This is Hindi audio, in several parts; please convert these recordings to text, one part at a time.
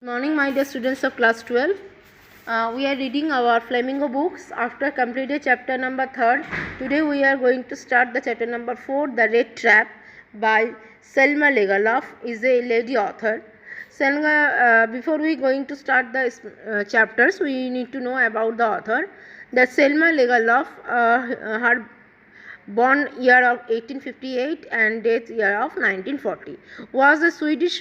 Morning, my dear students of class 12. We are reading our Flamingo books after completed chapter number 3rd. Today we are going to start the chapter number 4, The Red Trap by Selma Lagerlöf, is a lady author. Before we going to start the chapters, we need to know about the author. The Selma Lagerlöf, her born year of 1858 and death year of 1940, was a Swedish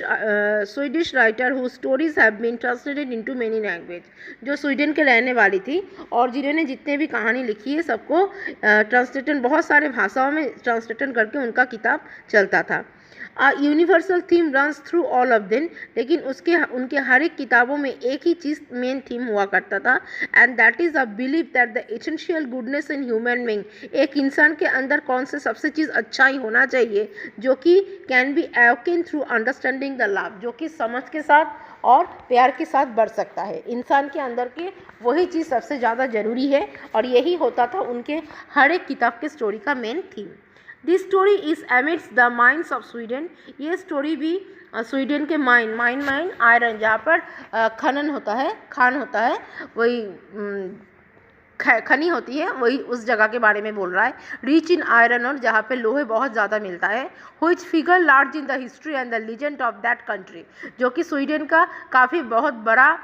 writer whose stories have been translated into many languages. जो स्वीडन के रहने वाली थी और जिन्होंने जितने भी कहानी लिखी है सबको ट्रांसलेटन बहुत सारे भाषाओं में ट्रांसलेटन करके उनका किताब चलता था. Universal theme runs through all of them, लेकिन उनके हर एक किताबों में एक ही चीज़ मेन थीम हुआ करता था, and that is a believe that the essential goodness in human being, एक इंसान के अंदर कौन से सबसे चीज़ अच्छा ही होना चाहिए जो कि can be awaken through understanding the love, जो कि समझ के साथ और प्यार के साथ बढ़ सकता है. इंसान के अंदर की वही चीज़ सबसे ज़्यादा ज़रूरी है और यही होता था उनके हर एक किताब के स्टोरी का main theme. This story is amidst the mines of Sweden. ये स्टोरी भी स्वीडन के माइन आयरन, जहाँ पर खनन होता है, खान होता है, वही खनी होती है, वही उस जगह के बारे में बोल रहा है. रिच इन आयरन, और जहाँ पे लोहे बहुत ज़्यादा मिलता है. Which figure large in the history and the legend of that country, जो कि स्वीडन का काफ़ी बहुत बड़ा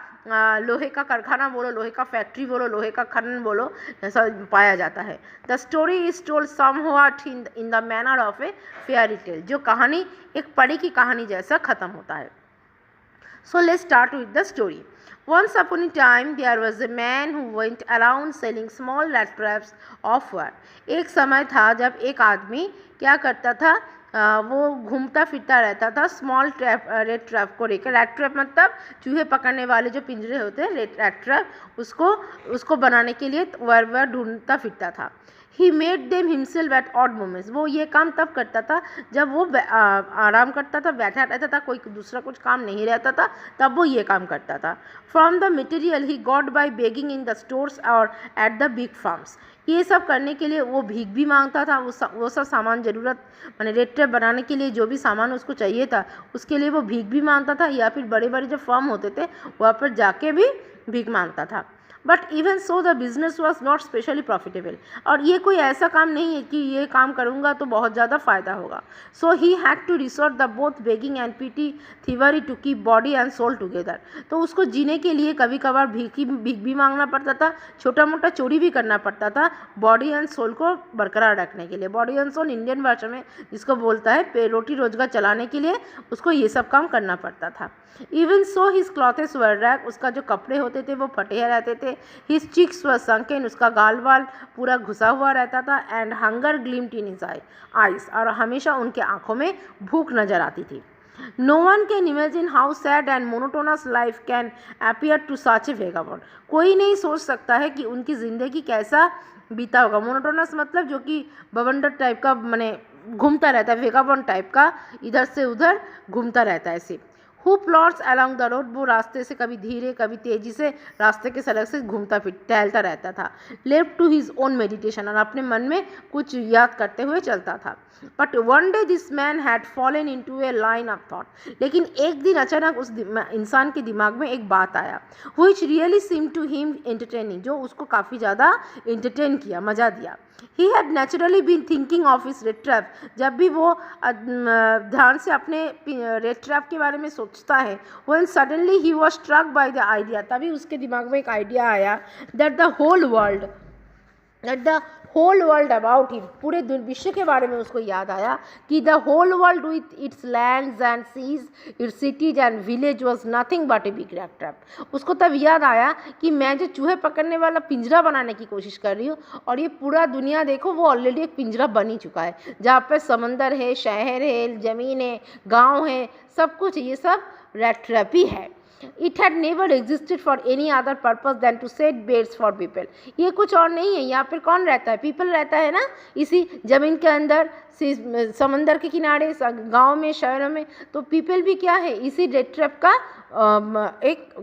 लोहे का कारखाना बोलो, लोहे का फैक्ट्री बोलो, लोहे का खनन बोलो, ऐसा पाया जाता है. The story is told somewhat in the manner of a fairy tale, जो कहानी एक परी की कहानी जैसा ख़त्म होता है. So let's start with the story. Once upon a time there was a man who went around selling small rat traps of war. एक समय था जब एक आदमी क्या करता था, वो घूमता फिरता रहता था स्मॉल ट्रैप, रेड ट्रैप को लेकर. रेड ट्रैप मतलब चूहे पकड़ने वाले जो पिंजरे होते हैं, रेड ट्रैप, उसको बनाने के लिए वह ढूंढता फिरता था. He made them himself at odd moments. वो ये काम तब करता था जब वो आराम करता था, बैठा रहता था, कोई दूसरा कुछ काम नहीं रहता था, तब वो ये काम करता था. From the material he got by begging in the stores और एट द बिग फार्म्स. ये सब करने के लिए वो भीख भी मांगता था. वो सब सामान ज़रूरत, मैंने रेड ट्रैप बनाने के लिए जो भी सामान उसको चाहिए था उसके लिए वो भीख भी मांगता था, या फिर बड़े बड़े जो फर्म होते थे वहाँ पर जाके भी भीख मांगता था. But even so the business was not specially profitable. और ये कोई ऐसा काम नहीं है कि ये काम करूँगा तो बहुत ज़्यादा फ़ायदा होगा. So he had to resort the both begging and petty thievery to keep body and soul together. तो उसको जीने के लिए कभी कभार भीख भी मांगना पड़ता था, छोटा मोटा चोरी भी करना पड़ता था बॉडी एंड सोल को बरकरार रखने के लिए. बॉडी एंड सोल इंडियन भाषा में जिसको बोलता है रोटी रोजगार चलाने के लिए उसको ये सब काम करना पड़ता था. इवन सो हिज क्लॉथेस वर रैग, उसका जो कपड़े होते थे वो फटे रहते थे. हिज चिक्स वर संकन, उसका गाल वाल पूरा घुसा हुआ रहता था. And hunger gleamed in his eyes, और हमेशा उनके आंखों में भूख नजर आती थी. No one can imagine how sad and monotonous life can appear to such a vagabond. कोई नहीं सोच सकता है कि उनकी ज़िंदगी कैसा बीता होगा. मोनोटोनस मतलब जो कि बवंडर टाइप का, माने घूमता रहता है, वेगाबॉन्ड टाइप का, इधर से उधर घूमता रहता है सिर्फ. Who plots along the road, वो रास्ते से कभी धीरे कभी तेजी से रास्ते के सड़क से घूमता फिर टहलता रहता था. Left to his own meditation, और अपने मन में कुछ याद करते हुए चलता था. But one day this man had fallen into a line of thought. लेकिन एक दिन अचानक उस इंसान के दिमाग में एक बात आया, which really seem to him entertaining, जो उसको काफ़ी ज़्यादा एंटरटेन किया, मज़ा दिया. He had naturally been thinking of his red trap. जब भी वो ध्यान से अपने रेड ट्रैप के बारे में सोचता है, when suddenly he was struck by the idea, तभी उसके दिमाग में एक आइडिया आया that the whole world about him, पूरे विश्व के बारे में उसको याद आया कि the whole world with its lands and seas, its cities and village was nothing but a big red trap. उसको तब याद आया कि मैं जो चूहे पकड़ने वाला पिंजरा बनाने की कोशिश कर रही हूँ, और ये पूरा दुनिया देखो वो ऑलरेडी एक पिंजरा बन ही चुका है, जहाँ पर समंदर है, शहर है, ज़मीन है, गाँव है, सब कुछ ये सब रेड ट्रैप ही है. It had never existed for any other purpose than to set beds for people. ये कुछ और नहीं है. यहाँ पर कौन रहता है? पीपल रहता है ना, इसी ज़मीन के अंदर, समंदर के किनारे, गांव में, शहरों में. तो पीपल भी क्या है, इसी रेड ट्रैप का एक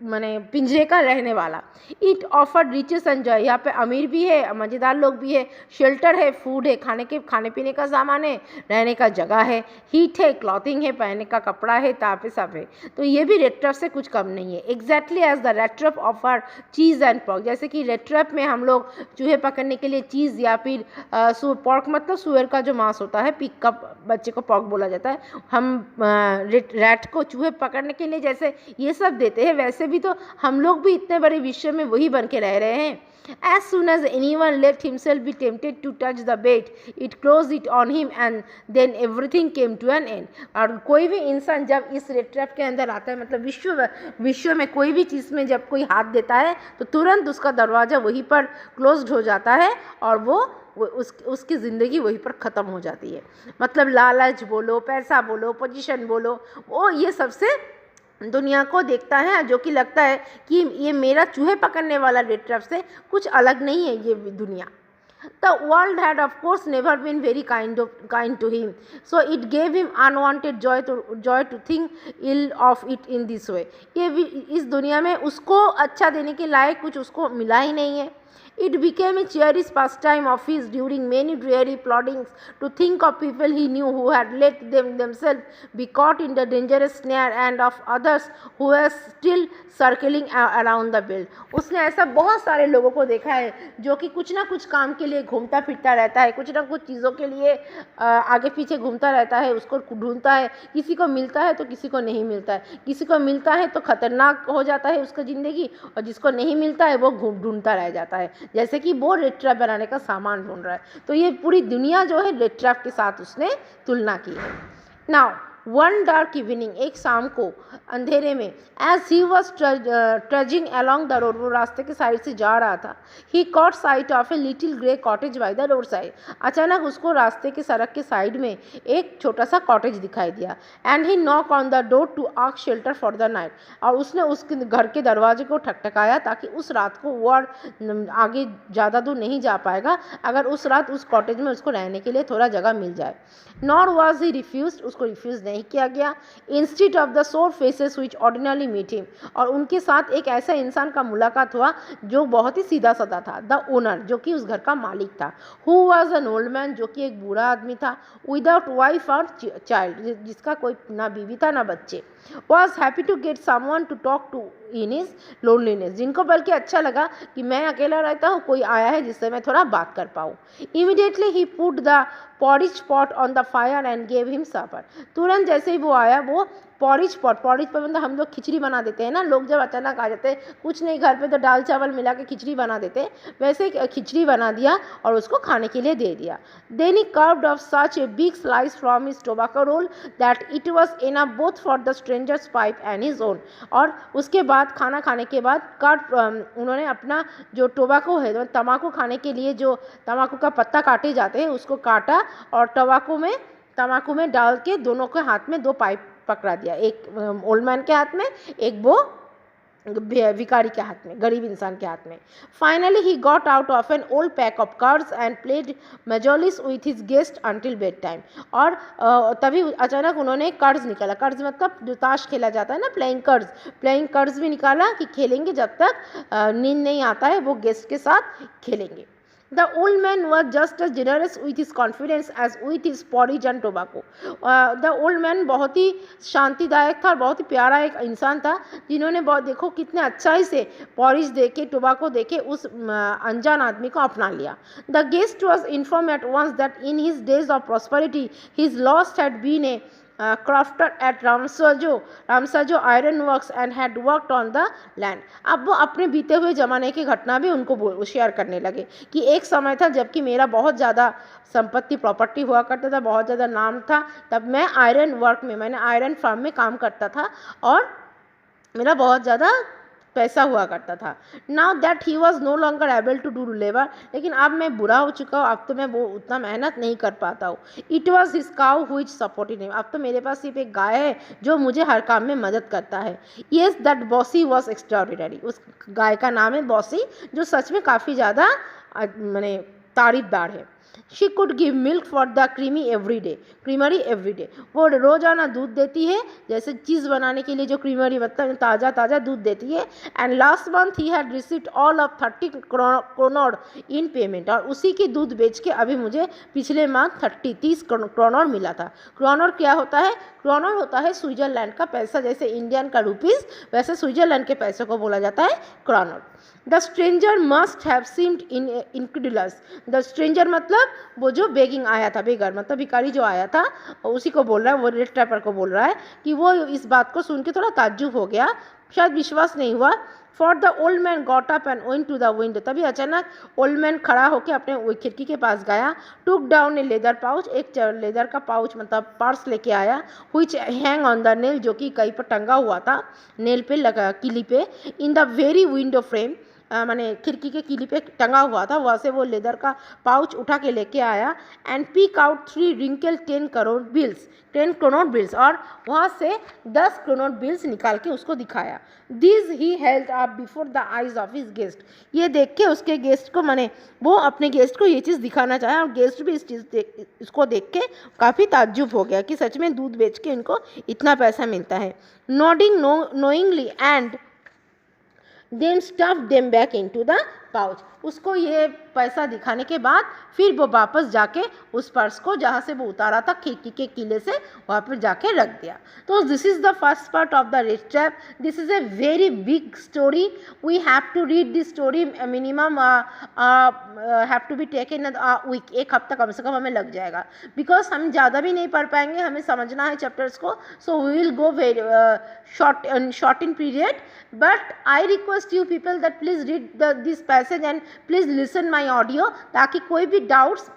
माने पिंजरे का रहने वाला। It offered riches and joy, यहाँ पे अमीर भी है, मज़ेदार लोग भी है, शेल्टर है, फूड है, खाने पीने का सामान है, रहने का जगह है, हीट है, क्लॉथिंग है, पहनने का कपड़ा है, ताप है, सब है। तो ये भी रेड ट्रैप से कुछ कम नहीं है। Exactly as the red trap offer cheese and pork, जैसे कि रेड ट्रैप में हम लोग चूहे पकड़ने के लिए चीज़ या फिर पॉर्क मतलब सुअर का जो मांस होता है, पिग का बच्चे को पॉर्क बोला जाता है, हम रैट को चूहे पकड़ने के लिए जैसे ये सब देते हैं, वैसे भी तो हम लोग भी इतने बड़े विश्व में वही बन के रह रहे हैं। As soon as anyone let himself be tempted to touch the bait, it closed it on him and then everything came to an end. और कोई भी इंसान जब इस रेड ट्रैप के अंदर आता है, मतलब विश्व में कोई भी चीज़ में जब कोई हाथ देता है तो तुरंत उसका दरवाज़ा वहीं पर क्लोज्ड हो जाता है और वो उसकी ज़िंदगी वहीं पर ख़त्म हो जाती है। मतलब लालच बोलो, पैसा बोलो, पोजीशन बोलो, वो ये सबसे दुनिया को देखता है, जो कि लगता है कि ये मेरा चूहे पकड़ने वाला रेड ट्रैप से कुछ अलग नहीं है ये दुनिया। The world had of course never been very kind to him, so it gave him unwanted joy to think ill of it in this way. ये इस दुनिया में उसको अच्छा देने के लायक कुछ उसको मिला ही नहीं है। It became a cherished pastime of his during many dreary ploddings to think of people he knew who had let themselves be caught in the dangerous snare and of others who were still circling around the belt. उसने ऐसा बहुत सारे लोगों को देखा है जो कि कुछ ना कुछ काम के लिए घूमता फिरता रहता है, कुछ ना कुछ चीज़ों के लिए आगे पीछे घूमता रहता है, उसको ढूंढता है, किसी को मिलता है तो किसी को नहीं मिलता है, किसी को मिलता है तो खतरनाक हो जाता है उसका ज़िंदगी, और जिसको नहीं मिलता है वो ढूंढता रह जाता है, जैसे कि वो रेड ट्रैप बनाने का सामान ढूंढ रहा है। तो ये पूरी दुनिया जो है रेड ट्रैप के साथ उसने तुलना की है। नाउ वन डार्क इवनिंग, एक शाम को अंधेरे में, as he was trudging along the road, वो रास्ते के साइड से जा रहा था, he caught sight of a little grey cottage by the road side, अचानक उसको रास्ते के सड़क के साइड में एक छोटा सा कॉटेज दिखाई दिया। And he knock on the door to ask shelter for the night, और उसने उसके घर के दरवाजे को ठकठकाया ताकि उस रात को वो आगे ज़्यादा दूर नहीं जा पाएगा अगर उस रात उस कॉटेज में उसको रहने के लिए थोड़ा जगह मिल जाए। नॉर वॉज ही रिफ्यूज, उसको रिफ्यूज़ नहीं किया गया। इंस्टीड ऑफ द सोर फेसेस विच ऑर्डिनरली मीट हिम, और उनके साथ एक ऐसा इंसान का मुलाकात हुआ जो बहुत ही सीधा साधा था। द ओनर, जो कि उस घर का मालिक था, who was an old man, जो कि एक बूढ़ा आदमी था, विदाउट वाइफ और चाइल्ड, जिसका कोई ना बीवी था ना बच्चे, was happy to get someone to talk to in his loneliness, जिनको बल्कि अच्छा लगा कि मैं अकेला रहता हूँ, कोई आया है जिससे मैं थोड़ा बात कर पाऊँ। Immediately he put the porridge pot on the fire and gave him supper, तुरंत जैसे ही वो आया वो पॉरिज पर मतलब हम लोग खिचड़ी बना देते हैं ना, लोग जब अचानक आ जाते हैं, कुछ नहीं घर पे तो दाल चावल मिला के खिचड़ी बना देते हैं, वैसे खिचड़ी बना दिया और उसको खाने के लिए दे दिया। Then he carved off such a big slice from his tobacco roll that it was enough both for the stranger's pipe and his own, और उसके बाद खाना खाने के बाद उन्होंने अपना जो टोबैको है, तो तम्बाकू खाने के लिए जो तम्बाकू का पत्ता काटे जाते हैं उसको काटा और तम्बाकू में डाल के दोनों के हाथ में 2 पाइप पकड़ा दिया, एक ओल्ड मैन के हाथ में, एक वो भिखारी के हाथ में, गरीब इंसान के हाथ में। Finally he got out of an old pack of cards and played majolis with his guest until bedtime, और तभी अचानक उन्होंने कार्ड्स निकाला, कार्ड्स मतलब जो ताश खेला जाता है ना, प्लेइंग कार्ड्स भी निकाला कि खेलेंगे जब तक नींद नहीं आता है वो गेस्ट के साथ खेलेंगे। The old man was just as generous with his confidence as with his porridge and tobacco. The old man बहुत ही शांतिदायक था और बहुत ही प्यारा एक इंसान था, जिन्होंने बहुत देखो कितने अच्छाई से पॉरिज दे के टोबैको दे के उस अनजान आदमी को अपना लिया। The guest was informed at once that in his days of prosperity his loss had been a crafter at रामसाजो iron works and had worked on the land. अब वो अपने बीते हुए ज़माने की घटना भी उनको शेयर करने लगे कि एक समय था जबकि मेरा बहुत ज़्यादा संपत्ति प्रॉपर्टी हुआ करता था, बहुत ज़्यादा नाम था, तब मैं मैंने आयरन फार्म में काम करता था और मेरा बहुत ज़्यादा पैसा हुआ करता था। Now that he was no longer able to do labour, लेकिन अब मैं बुरा हो चुका हूँ, अब तो मैं वो उतना मेहनत नहीं कर पाता हूँ। It was his cow which supported him, अब तो मेरे पास सिर्फ एक गाय है जो मुझे हर काम में मदद करता है। Yes that bossy was extraordinary, उस गाय का नाम है बॉसी, जो सच में काफ़ी ज़्यादा माने तारीफदार है। She could give milk for the creamy every day, creamery every day, वो रोजाना दूध देती है, जैसे चीज़ बनाने के लिए जो क्रीमरी मतलब ताज़ा ताज़ा दूध देती है। And last month he had received all of 30 kronor in payment, और उसी की दूध बेच के अभी मुझे पिछले मंथ 30 क्रोनर मिला था। क्रोनर क्या होता है? क्रोनर होता है स्विट्जरलैंड का पैसा, जैसे इंडियन का रुपीज़ वैसे स्विट्जरलैंड के पैसे को बोला जाता है kronor. The stranger must have seemed incredulous, the stranger मतलब वो जो बेगिंग आया था, बेगर मतलब भिखारी जो आया था, उसी को बोल रहा है, वो रेड ट्रैपर को बोल रहा है कि वो इस बात को सुन के थोड़ा ताज्जुब हो गया, शायद विश्वास नहीं हुआ। For the old man got up and went to the window, तभी अचानक ओल्ड मैन खड़ा होकर अपने खिड़की के पास गया। टुक डाउन ए लेदर पाउच, एक लेदर का पाउच मतलब पर्स लेके आया। Which hang on the nail, जो कि कहीं पर टंगा हुआ था, नेल पे लगा, किली पे। In the very window frame, माने खिड़की के किली पे टंगा हुआ था, वहाँ से वो लेदर का पाउच उठा के लेके आया। And pick out 3 wrinkled 10 kronor bills, 10 kronor bills, और वहाँ से 10 करोड़ बिल्स निकाल के उसको दिखाया। This he held up before the eyes of his guest, ये देख के उसके गेस्ट को, माने वो अपने गेस्ट को ये चीज़ दिखाना चाहा, और गेस्ट भी इसको देख के काफ़ी ताज्जुब हो गया कि सच में दूध बेच के इनको इतना पैसा मिलता है। Nodding knowingly and then stuff them back into the pouch, उसको ये पैसा दिखाने के बाद फिर वो वापस जाके उस पर्स को जहाँ से वो उतारा था खिड़की के किले से, वहाँ पर जाके रख दिया। तो this is the first part of the rich trap. This is a very big story, we have to read this story minimum have to be taken week, एक हफ्ता कम से कम हमें लग जाएगा, बिकॉज हम ज़्यादा भी नहीं पढ़ पाएंगे, हमें समझना है चैप्टर्स को। So we will go very short in period, but I request you people that please read this passage and please listen my audio, ताकि कोई भी doubts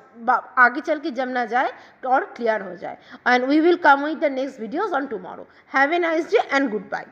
आगे चल के जम ना जाए और क्लियर हो जाए। And we will come with the next videos on tomorrow. Have a nice day and goodbye.